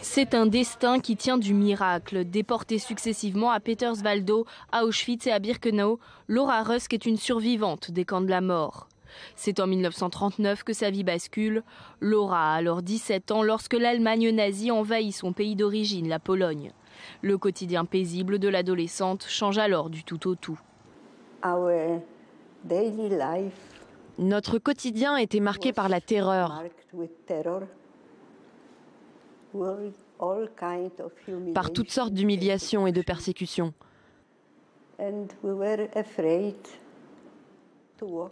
C'est un destin qui tient du miracle. Déportée successivement à Peterswaldo, à Auschwitz et à Birkenau, Laura Rusk est une survivante des camps de la mort. C'est en 1939 que sa vie bascule. Laura a alors 17 ans lorsque l'Allemagne nazie envahit son pays d'origine, la Pologne. Le quotidien paisible de l'adolescente change alors du tout au tout. Notre quotidien était marqué par la terreur, par toutes sortes d'humiliations et de persécutions.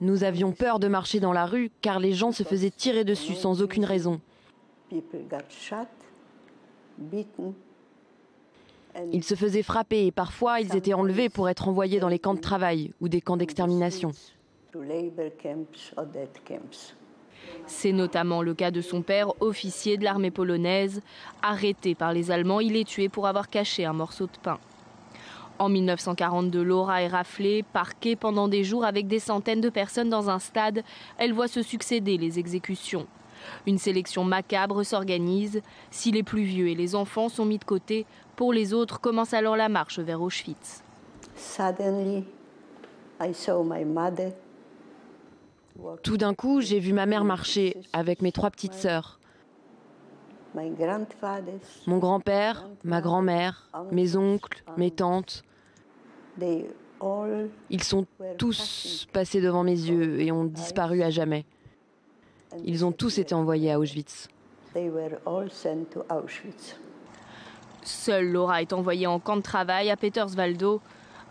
Nous avions peur de marcher dans la rue car les gens se faisaient tirer dessus sans aucune raison. Ils se faisaient frapper et parfois ils étaient enlevés pour être envoyés dans les camps de travail ou des camps d'extermination. C'est notamment le cas de son père, officier de l'armée polonaise. Arrêté par les Allemands, il est tué pour avoir caché un morceau de pain. En 1942, Laura est raflée, parquée pendant des jours avec des centaines de personnes dans un stade. Elle voit se succéder les exécutions. Une sélection macabre s'organise. Si les plus vieux et les enfants sont mis de côté, pour les autres commence alors la marche vers Auschwitz. Tout d'un coup, j'ai vu ma mère marcher avec mes 3 petites sœurs. Mon grand-père, ma grand-mère, mes oncles, mes tantes. Ils sont tous passés devant mes yeux et ont disparu à jamais. Ils ont tous été envoyés à Auschwitz. Seule Laura est envoyée en camp de travail à Peterswaldo,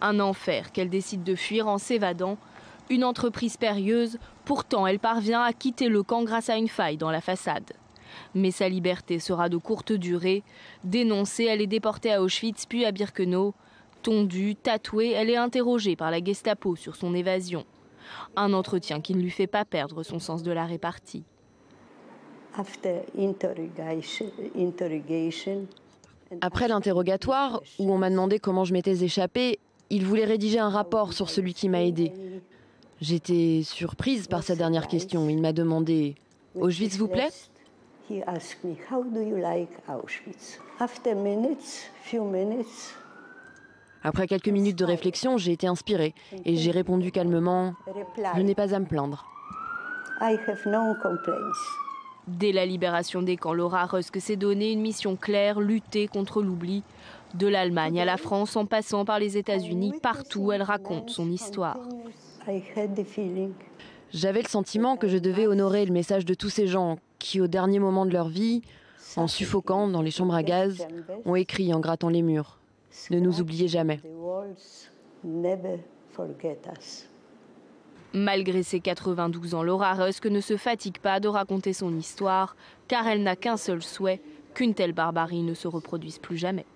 un enfer qu'elle décide de fuir en s'évadant. Une entreprise périlleuse, pourtant elle parvient à quitter le camp grâce à une faille dans la façade. Mais sa liberté sera de courte durée. Dénoncée, elle est déportée à Auschwitz puis à Birkenau. Tondue, tatouée, elle est interrogée par la Gestapo sur son évasion. Un entretien qui ne lui fait pas perdre son sens de la répartie. Après l'interrogatoire, où on m'a demandé comment je m'étais échappée, il voulait rédiger un rapport sur celui qui m'a aidée. J'étais surprise par sa dernière question. Il m'a demandé « Auschwitz vous plaît ?» Après quelques minutes de réflexion, j'ai été inspirée et j'ai répondu calmement « Je n'ai pas à me plaindre ». Dès la libération des camps, Laura Rusk s'est donné une mission claire, lutter contre l'oubli. De l'Allemagne à la France, en passant par les États-Unis, partout elle raconte son histoire. J'avais le sentiment que je devais honorer le message de tous ces gens qui, au dernier moment de leur vie, en suffoquant dans les chambres à gaz, ont écrit en grattant les murs « Ne nous oubliez jamais ». Malgré ses 92 ans, Laura Rusk ne se fatigue pas de raconter son histoire, car elle n'a qu'un seul souhait, qu'une telle barbarie ne se reproduise plus jamais.